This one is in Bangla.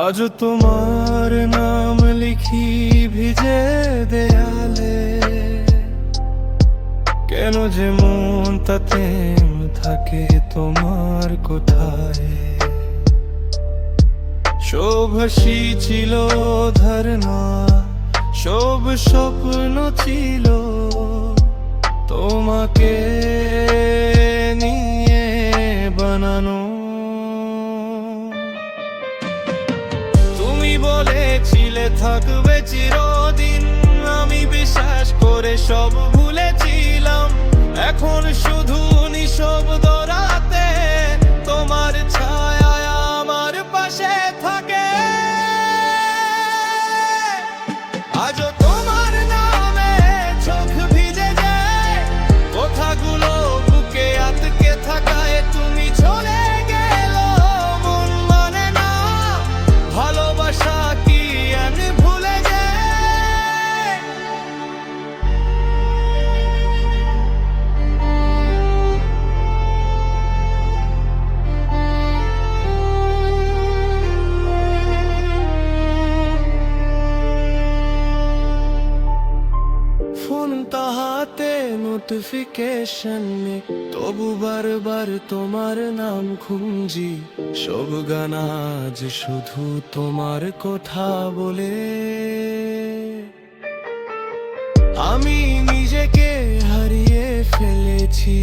আজ তোমার নাম লিখি ভিজে দেয়ালে, কেন যে মন তাতে থাকে তোমার কোথায়। সব হাসি ছিল ধারণা, সব স্বপ্ন ছিল তোমাকে নিয়ে বানানো। তুমি বলেছিলে থাকবে চিরদিন, আমি বিশ্বাস করে সব ভুলেছিলাম। এখন শুধু নিঃশব্দ রাতে তোমার ছায়া আমার পাশে থাকে। আজও তোমার নামে চোখ ভিজে যায়, কথাগুলো বুকে আটকে থাকায়। তুমি চলে গেল মন মানে না, ভালোবাসা কি আমি ভুলে যাই। ফোন তাহাতে নোটিফিকেশন নেই, তবু বারবার তোমার নাম খুঁজি। সব গান আজ শুধু তোমার কথা বলে। আমি নিজেকে হারিয়ে ফেলেছি।